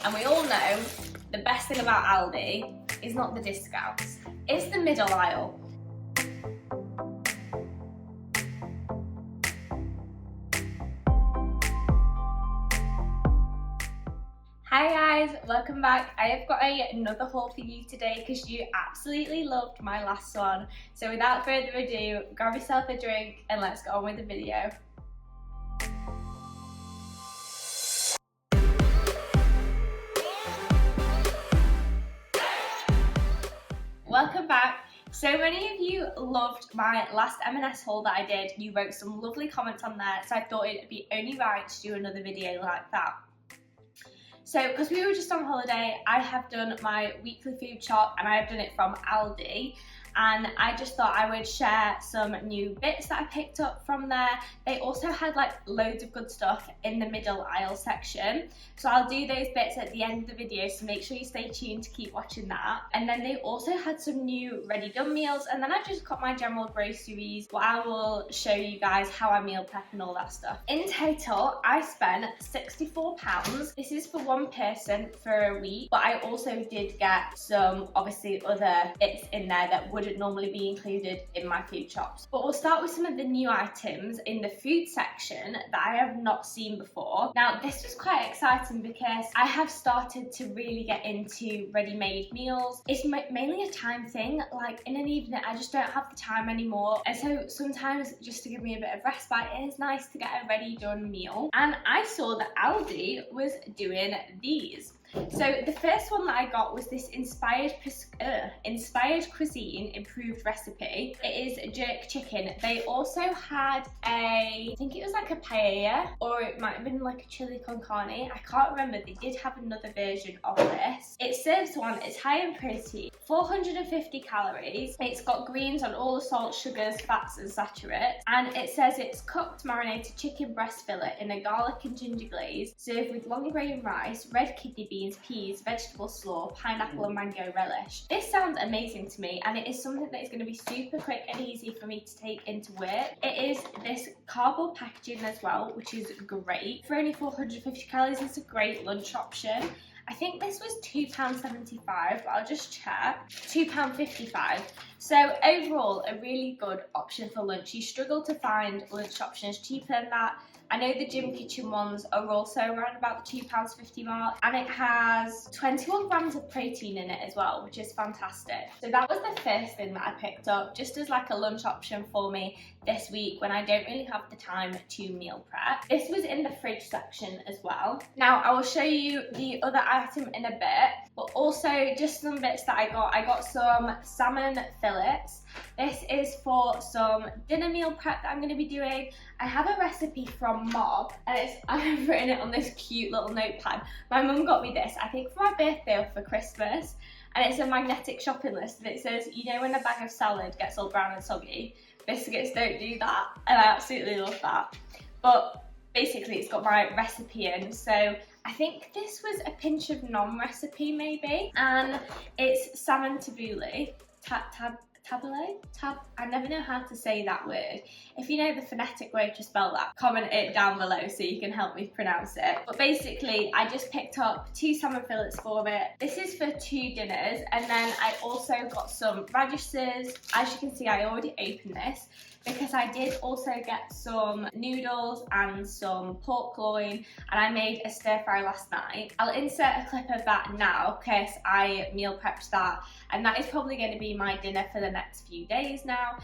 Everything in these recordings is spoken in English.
And we all know the best thing about Aldi is not the discounts, it's the middle aisle. Hi guys, welcome back. I have got another haul for you today because you absolutely loved my last one. So without further ado, grab yourself a drink and let's get on with the video. Welcome back. So many of you loved my last M&S haul that I did. You wrote some lovely comments on there, so I thought it'd be only right to do another video like that. So, because we were just on holiday, I have done my weekly food shop and I have done it from Aldi. And I just thought I would share some new bits that I picked up from there. They also had like loads of good stuff in the middle aisle section. So I'll do those bits at the end of the video, so make sure you stay tuned to keep watching that. And then they also had some new ready done meals, and then I just got my general groceries where I will show you guys how I meal prep and all that stuff. In total, I spent £64. This is for one person for a week, but I also did get some obviously other bits in there that wouldn't normally be included in my food shops. But we'll start with some of the new items in the food section that I have not seen before. Now this was quite exciting because I have started to really get into ready-made meals. It's mainly a time thing, like in an evening I just don't have the time anymore, and so sometimes just to give me a bit of respite it is nice to get a ready done meal. And I saw that Aldi was doing these. So the first one that I got was this inspired cuisine improved recipe. It is jerk chicken. They also had I think it was like a paella, or it might have been like a chili con carne. I can't remember. They did have another version of this. It serves one, it's high in protein, 450 calories. It's got greens on all the salt, sugars, fats and saturates. And it says it's cooked marinated chicken breast fillet in a garlic and ginger glaze, served with long grain rice, red kidney beans, peas, vegetable slaw, pineapple and mango relish. This sounds amazing to me, and it is something that is going to be super quick and easy for me to take into work. It is this cardboard packaging as well, which is great. For only 450 calories, it's a great lunch option. I think this was £2.75, but I'll just check. £2.55. So overall, a really good option for lunch. You struggle to find lunch options cheaper than that. I know the gym kitchen ones are also around about the £2.50 mark, and it has 21 grams of protein in it as well, which is fantastic. So that was the first thing that I picked up, just as like a lunch option for me this week when I don't really have the time to meal prep. This was in the fridge section as well. Now I will show you the other item in a bit, but also just some bits that I got. I got some salmon fillets. This is for some dinner meal prep that I'm going to be doing. I have a recipe from Mob, and I've written it on this cute little notepad. My mum got me this, I think for my birthday or for Christmas, and it's a magnetic shopping list, and it says, you know when a bag of salad gets all brown and soggy, biscuits don't do that, and I absolutely love that. But basically it's got my recipe in, so I think this was a pinch of nom recipe maybe, and it's salmon tabbouleh, I never know how to say that word. If you know the phonetic way to spell that, comment it down below so you can help me pronounce it. But basically, I just picked up 2 salmon fillets for it. This is for 2 dinners, and then I also got some radishes. As you can see, I already opened this because I did also get some noodles and some pork loin, and I made a stir fry last night. I'll insert a clip of that now because I meal prepped that, and that is probably going to be my dinner for the next few days now.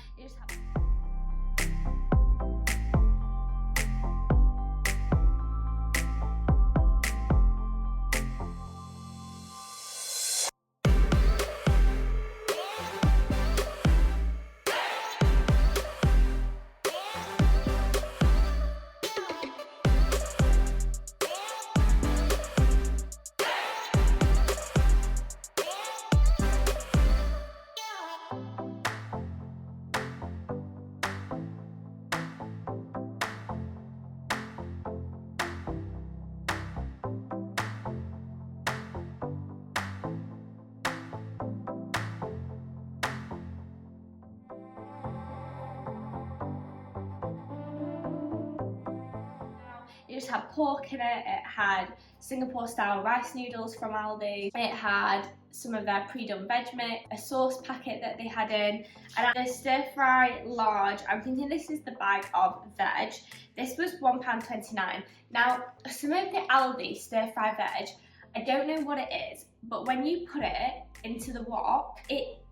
It just had pork in it, it had Singapore style rice noodles from Aldi. It had some of their pre-done veg mix, a sauce packet that they had in, and the stir fry large, I'm thinking this is the bag of veg. This was £1.29. Now, some of the Aldi stir fry veg, I don't know what it is, but when you put it into the wok,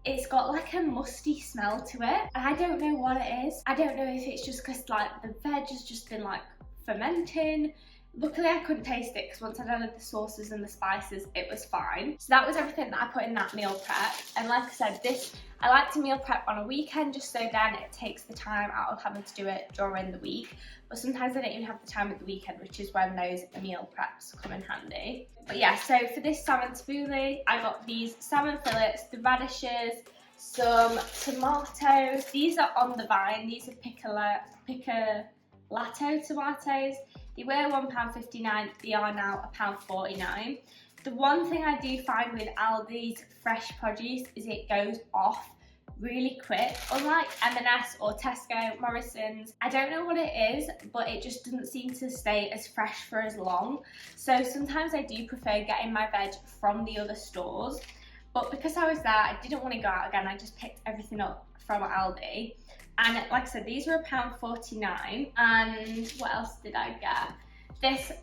it's got like a musty smell to it, and I don't know what it is. I don't know if it's just because like the veg has just been like fermenting. Luckily I couldn't taste it because once I'd added the sauces and the spices, it was fine. So that was everything that I put in that meal prep. And like I said, I like to meal prep on a weekend just so then it takes the time out of having to do it during the week. But sometimes I don't even have the time at the weekend, which is when those meal preps come in handy. But yeah, so for this salmon tabbouleh, I got these salmon fillets, the radishes, some tomatoes. These are on the vine. These are Piccolato tomatoes. They were £1.59, they are now £1.49. The one thing I do find with Aldi's fresh produce is it goes off really quick. Unlike M&S or Tesco, Morrison's, I don't know what it is, but it just doesn't seem to stay as fresh for as long. So sometimes I do prefer getting my veg from the other stores. But because I was there, I didn't want to go out again, I just picked everything up from Aldi. And like I said, these were £1.49. And what else did I get?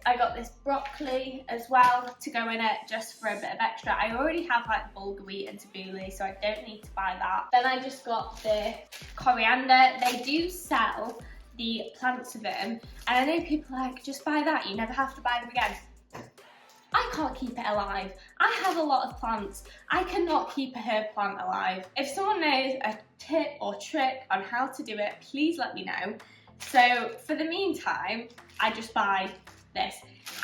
I got this broccoli as well to go in it just for a bit of extra. I already have like bulgur wheat and tabbouleh, so I don't need to buy that. Then I just got the coriander. They do sell the plants of them. And I know people are like, just buy that, you never have to buy them again. I can't keep it alive. I have a lot of plants. I cannot keep a herb plant alive. If someone knows a tip or trick on how to do it, please let me know. So for the meantime, I just buy this.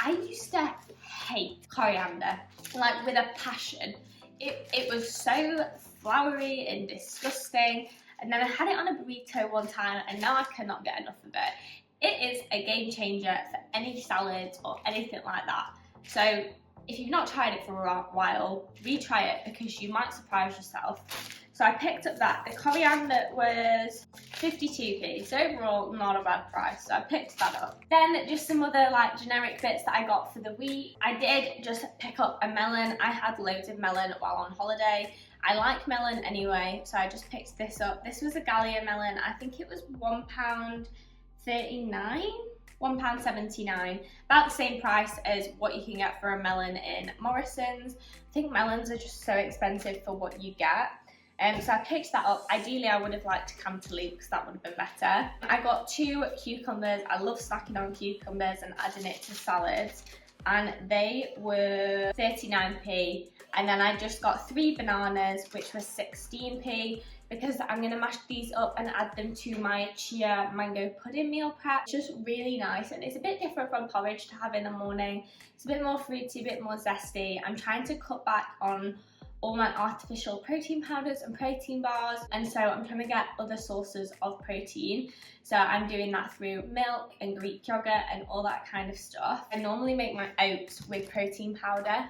I used to hate coriander, like with a passion. It was so floury and disgusting. And then I had it on a burrito one time and now I cannot get enough of it. It is a game changer for any salads or anything like that. So if you've not tried it for a while, retry it because you might surprise yourself. So I picked up that. The coriander was 52p, so overall not a bad price, so I picked that up. Then just some other like generic bits that I got for the week. I did just pick up a melon. I had loads of melon while on holiday. I like melon anyway, so I just picked this up. This was a Gallia melon. I think it was £1.39. £1.79, about the same price as what you can get for a melon in Morrison's. I think melons are just so expensive for what you get. So I picked that up. Ideally, I would have liked Cantaloupe because that would have been better. I got 2 cucumbers. I love snacking on cucumbers and adding it to salads. And they were 39p. And then I just got 3 bananas, which was 16p. Because I'm going to mash these up and add them to my chia mango pudding meal prep. It's just really nice and it's a bit different from porridge to have in the morning. It's a bit more fruity, a bit more zesty. I'm trying to cut back on all my artificial protein powders and protein bars, and so I'm trying to get other sources of protein. So I'm doing that through milk and Greek yogurt and all that kind of stuff. I normally make my oats with protein powder,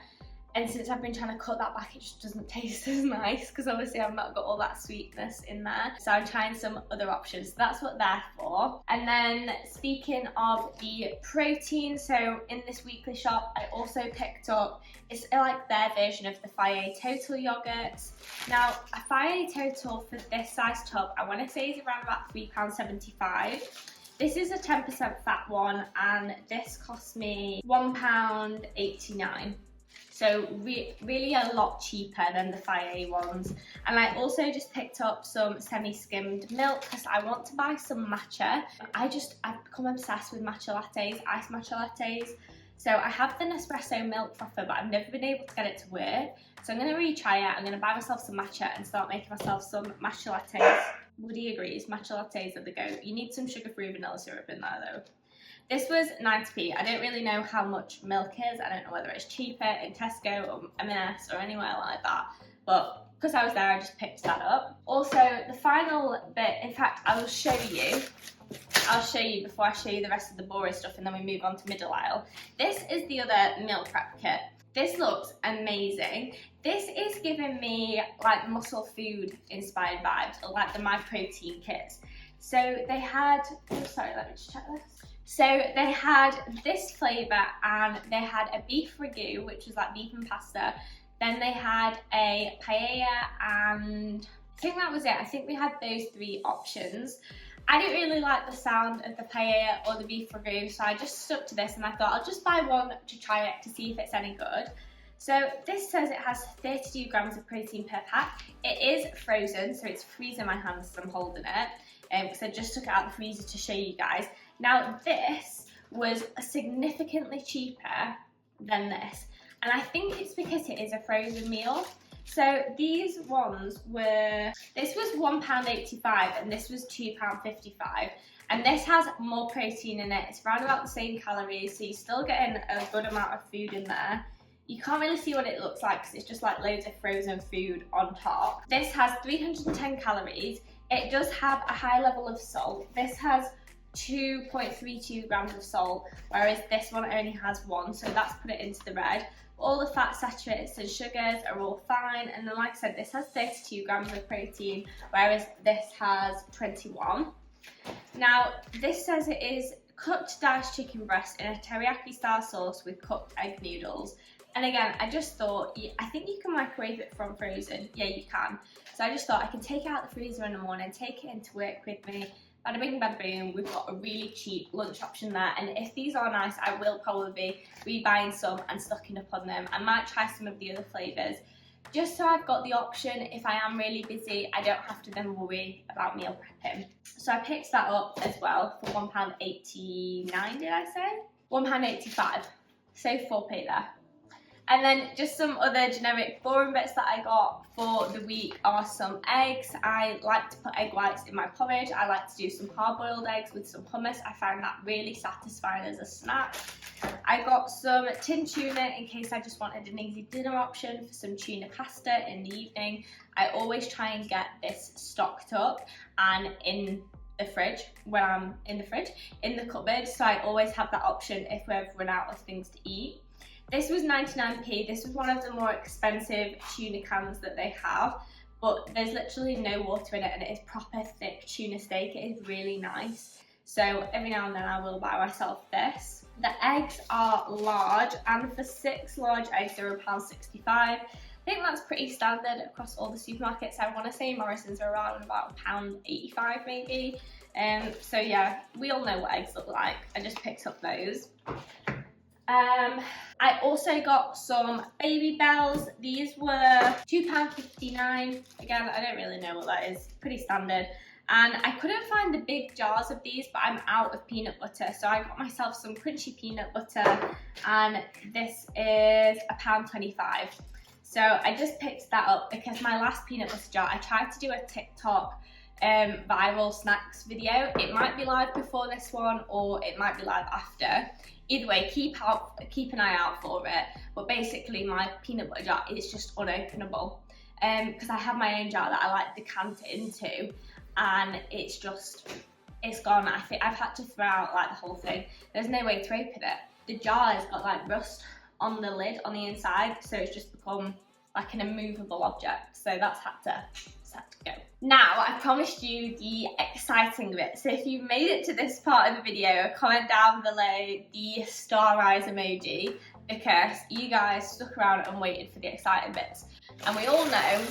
and since I've been trying to cut that back, it just doesn't taste as nice because obviously I've not got all that sweetness in there. So I'm trying some other options. So that's what they're for. And then speaking of the protein, so in this weekly shop, I also picked up, it's like their version of the Faye Total yogurts. Now, a Faye Total for this size tub, I want to say is around about £3.75. This is a 10% fat one, and this cost me £1.89. So really a lot cheaper than the Faye ones. And I also just picked up some semi-skimmed milk because I want to buy some matcha. I've become obsessed with matcha lattes, iced matcha lattes. So I have the Nespresso milk frother, but I've never been able to get it to work. So I'm going to retry it. I'm going to buy myself some matcha and start making myself some matcha lattes. Woody agrees, matcha lattes are the go. You need some sugar-free vanilla syrup in there though. This was 90p. I don't really know how much milk is. I don't know whether it's cheaper in Tesco or M&S or anywhere like that. But because I was there, I just picked that up. Also, the final bit, in fact, I'll show you before I show you the rest of the boring stuff and then we move on to middle aisle. This is the other meal prep kit. This looks amazing. This is giving me like muscle food inspired vibes, or like the My Protein kits. So they had, oh sorry, let me just check this. So they had this flavour, and they had a beef ragu, which was like beef and pasta. Then they had a paella, and I think that was it. I think we had those 3 options. I didn't really like the sound of the paella or the beef ragu, so I just stuck to this, and I thought I'll just buy one to try it to see if it's any good. So this says it has 32 grams of protein per pack. It is frozen, so it's freezing my hands as I'm holding it, because I just took it out of the freezer to show you guys. Now this was significantly cheaper than this, and I think it's because it is a frozen meal. So these ones were, this was £1.85 and this was £2.55, and this has more protein in it. It's around about the same calories, so you're still getting a good amount of food in there. You can't really see what it looks like because it's just like loads of frozen food on top. This has 310 calories. It does have a high level of salt. This has 2.32 grams of salt, whereas this one only has 1, so that's put it into the red. All the fat, saturates and sugars are all fine, and then like I said, this has 32 grams of protein, whereas this has 21. Now this says it is cooked diced chicken breast in a teriyaki style sauce with cooked egg noodles. And again, I just thought, I think you can microwave it from frozen. Yeah, you can. So I just thought I can take it out the freezer in the morning, take it into work with me. Bada bing, bada boom, we've got a really cheap lunch option there. And if these are nice, I will probably be rebuying some and stocking up on them. I might try some of the other flavours, just so I've got the option. If I am really busy, I don't have to then worry about meal prepping. So I picked that up as well for £1.89, did I say? £1.85, so 4p there. And then just some other generic boring bits that I got for the week are some eggs. I like to put egg whites in my porridge. I like to do some hard-boiled eggs with some hummus. I find that really satisfying as a snack. I got some tin tuna in case I just wanted an easy dinner option for some tuna pasta in the evening. I always try and get this stocked up and in the fridge when I'm in the cupboard, so I always have that option if we've run out of things to eat. This was 99p. This was one of the more expensive tuna cans that they have, but there's literally no water in it, and it is proper thick tuna steak. It is really nice. So every now and then I will buy myself this. The eggs are large, and for 6 large eggs they're £1.65. I think that's pretty standard across all the supermarkets. I want to say Morrison's are around about £1.85 maybe. So yeah, we all know what eggs look like. I just picked up those. I also got some Baby Bells. These were £2.59. Again, I don't really know what that is. Pretty standard. And I couldn't find the big jars of these, but I'm out of peanut butter. So I got myself some crunchy peanut butter, and this is £1.25. So I just picked that up because my last peanut butter jar, I tried to do a TikTok viral snacks video. It might be live before this one, or it might be live after. Either way, keep an eye out for it. But basically my peanut butter jar is just unopenable because I have my own jar that I like to decant it into, and it's gone. I think I've had to throw out like the whole thing. There's no way to open it. The jar has got like rust on the lid on the inside, so it's just become like an immovable object. So that's had to go. Now, I promised you the exciting bit. So if you've made it to this part of the video, comment down below the star eyes emoji, because you guys stuck around and waited for the exciting bits. And we all know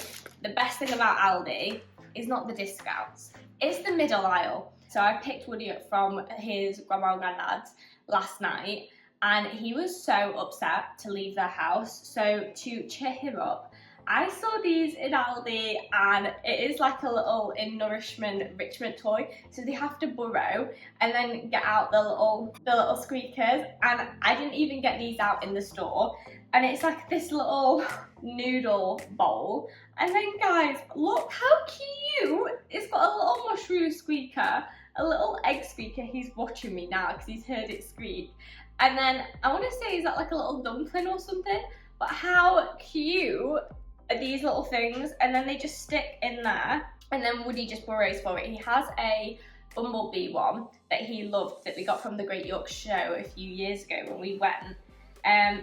the best thing about Aldi is not the discounts, it's the middle aisle. So I picked Woody up from his grandma and granddad's last night, and he was so upset to leave their house. So to cheer him up, I saw these in Aldi, and it is like a little enrichment toy. So they have to burrow and then get out the little squeakers, and I didn't even get these out in the store. And it's like this little noodle bowl. And then guys, look how cute. It's got a little mushroom squeaker, a little egg squeaker. He's watching me now because he's heard it squeak. And then I want to say, is that like a little dumpling or something? But how cute are these little things? And then they just stick in there, and then Woody just burrows for it. He has a bumblebee one that he loved that we got from the Great Yorkshire Show a few years ago when we went.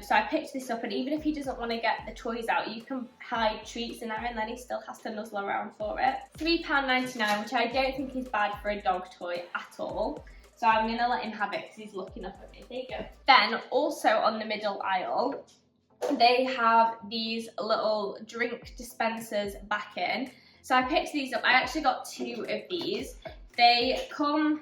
So I picked this up, and even if he doesn't want to get the toys out, you can hide treats in there, and then he still has to nuzzle around for it. £3.99, which I don't think is bad for a dog toy at all. So I'm gonna let him have it because he's looking up at me. There you go. Then also on the middle aisle, they have these little drink dispensers back in. So I picked these up. I actually got 2 of these. They come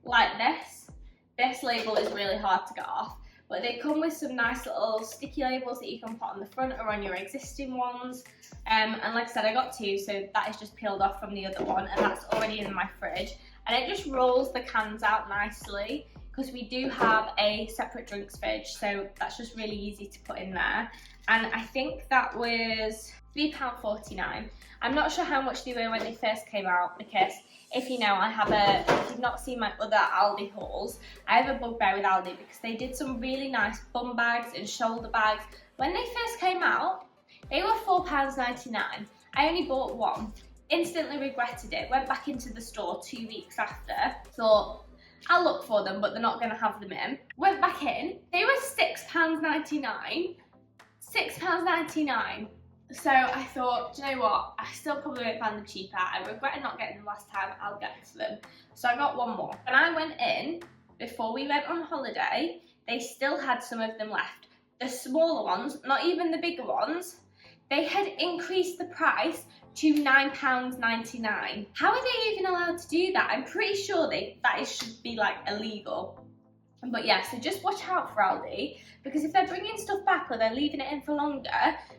like this. This label is really hard to get off, but they come with some nice little sticky labels that you can put on the front or on your existing ones. And like I said, I got 2, so that is just peeled off from the other one, and that's already in my fridge. And it just rolls the cans out nicely because we do have a separate drinks fridge, so that's just really easy to put in there. And I think that was £3.49. I'm not sure how much they were when they first came out, because if you know, if you've not seen my other Aldi hauls, I have a bugbear with Aldi because they did some really nice bum bags and shoulder bags. When they first came out, they were £4.99. I only bought 1, instantly regretted it, went back into the store 2 weeks after, thought, I'll look for them, but they're not going to have them in. Went back in, they were £6.99. £6.99. So I thought, do you know what? I still probably won't find them cheaper. I regretted not getting them last time. I'll get them. So I got 1 more. When I went in, before we went on holiday, they still had some of them left. The smaller ones, not even the bigger ones, they had increased the price to £9.99. How are they even allowed to do that? I'm pretty sure that should be like illegal. But yeah, so just watch out for Aldi, because if they're bringing stuff back or they're leaving it in for longer,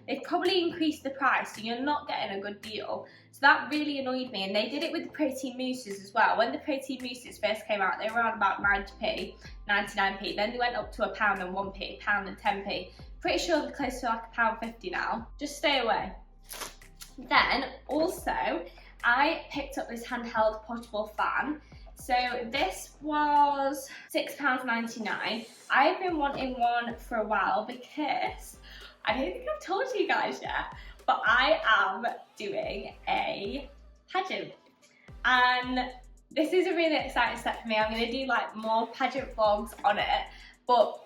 they've probably increased the price, so you're not getting a good deal. So that really annoyed me, and they did it with the protein mousses as well. When the protein mousses first came out, they were around about 90p, 99p. Then they went up to £1 and 1p, £1 and 10p. Pretty sure they're close to like £1.50 now. Just stay away. Then also, I picked up this handheld portable fan. So this was £6.99. I've been wanting one for a while because I don't think I've told you guys yet, but I am doing a pageant. And this is a really exciting step for me. I'm going to do like more pageant vlogs on it, but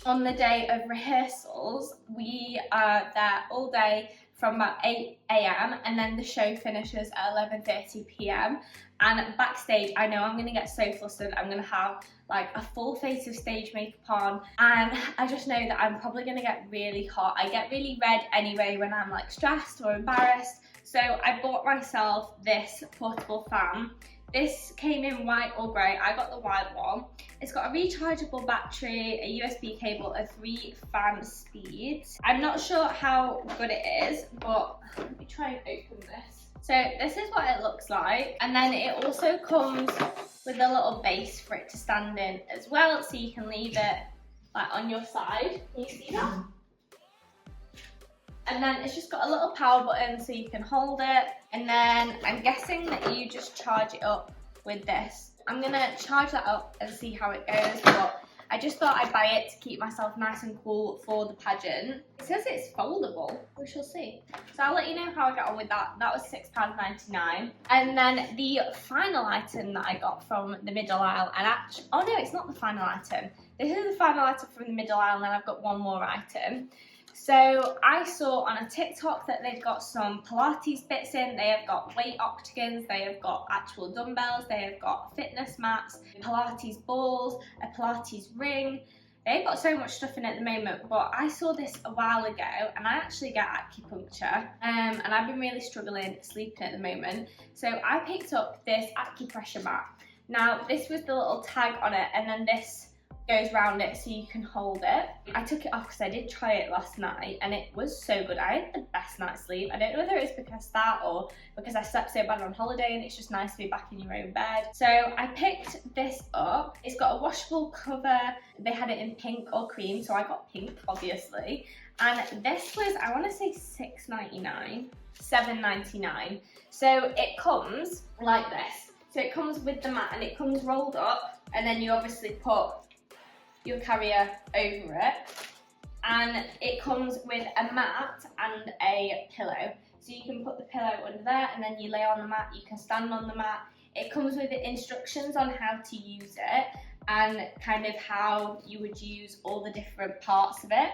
on the day of rehearsals, we are there all day from about 8 AM and then the show finishes at 11:30 PM. And backstage, I know I'm gonna get so flustered. I'm gonna have like a full face of stage makeup on, and I just know that I'm probably gonna get really hot. I get really red anyway when I'm like stressed or embarrassed. So I bought myself this portable fan. This came in white or grey. I got the white one. It's got a rechargeable battery, a USB cable, and 3 fan speeds. I'm not sure how good it is, but let me try and open this. So this is what it looks like. And then it also comes with a little base for it to stand in as well, so you can leave it like on your side. Can you see that? And then it's just got a little power button so you can hold it. And then I'm guessing that you just charge it up with this. I'm gonna charge that up and see how it goes, but I just thought I'd buy it to keep myself nice and cool for the pageant. It says it's foldable, we shall see. So I'll let you know how I get on with that. That was £6.99. And then the final item that I got from the middle aisle, and actually, oh no, it's not the final item. This is the final item from the middle aisle, and then I've got one more item. So I saw on a TikTok that they've got some Pilates bits in. They have got weight octagons, they have got actual dumbbells, they have got fitness mats, Pilates balls, a Pilates ring. They've got so much stuff in at the moment, but I saw this a while ago, and I actually get acupuncture, and I've been really struggling sleeping at the moment. So I picked up this acupressure mat. Now this was the little tag on it, and then this goes around it so you can hold it. I took it off because I did try it last night and it was so good. I had the best night's sleep. I don't know whether it's because of that or because I slept so bad on holiday and it's just nice to be back in your own bed. So I picked this up. It's got a washable cover. They had it in pink or cream, so I got pink obviously. And this was, I want to say $6.99, $7.99. So it comes like this. So it comes with the mat and it comes rolled up, and then you obviously put your carrier over it, and it comes with a mat and a pillow, so you can put the pillow under there and then you lay on the mat, you can stand on the mat. It comes with the instructions on how to use it and kind of how you would use all the different parts of it.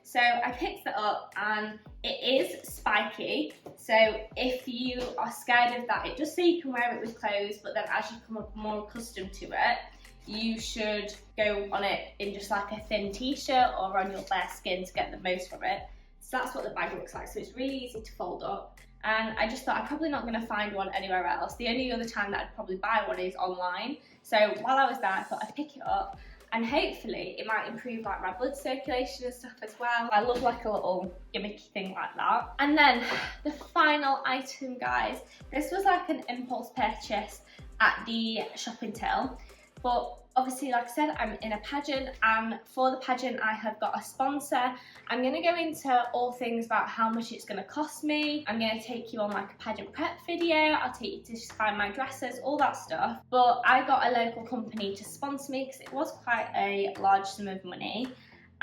So I picked it up and it is spiky, so if you are scared of that, it does say you can wear it with clothes, but then as you become more accustomed to it, you should go on it in just like a thin t-shirt or on your bare skin to get the most from it. So that's what the bag looks like. So it's really easy to fold up. And I just thought I'm probably not going to find one anywhere else. The only other time that I'd probably buy one is online. So while I was there, I thought I'd pick it up and hopefully it might improve like my blood circulation and stuff as well. I love like a little gimmicky thing like that. And then the final item, guys, this was like an impulse purchase at the shopping till. But obviously, like I said, I'm in a pageant, and for the pageant I have got a sponsor. I'm going to go into all things about how much it's going to cost me. I'm going to take you on like a pageant prep video. I'll take you to just find my dresses, all that stuff. But I got a local company to sponsor me because it was quite a large sum of money.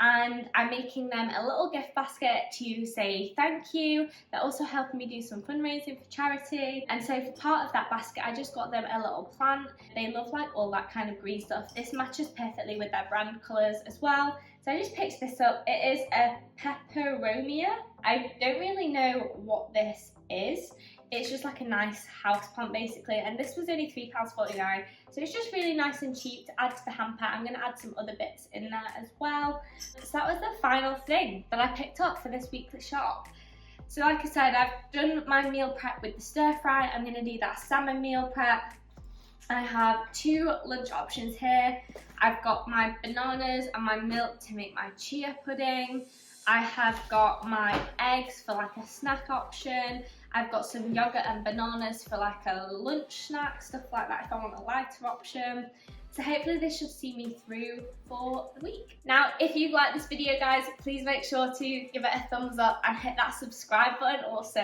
And I'm making them a little gift basket to say thank you. They're also helping me do some fundraising for charity. And so for part of that basket, I just got them a little plant. They love like all that kind of green stuff. This matches perfectly with their brand colours as well. So I just picked this up. It is a peperomia. I don't really know what this is. It's just like a nice house plant basically, and this was only £3.49, so it's just really nice and cheap to add to the hamper. I'm going to add some other bits in there as well. So that was the final thing that I picked up for this weekly shop. So like I said, I've done my meal prep with the stir fry. I'm going to do that salmon meal prep. I have 2 lunch options here. I've got my bananas and my milk to make my chia pudding. I have got my eggs for like a snack option. I've got some yogurt and bananas for like a lunch snack, stuff like that if I want a lighter option. So hopefully this should see me through for the week. Now, if you've liked this video, guys, please make sure to give it a thumbs up and hit that subscribe button also.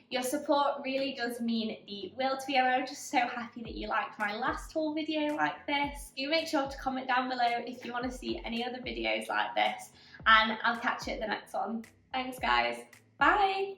Your support really does mean the world to me, and I'm just so happy that you liked my last haul video like this. Do make sure to comment down below if you want to see any other videos like this, and I'll catch you at the next one. Thanks, guys. Bye.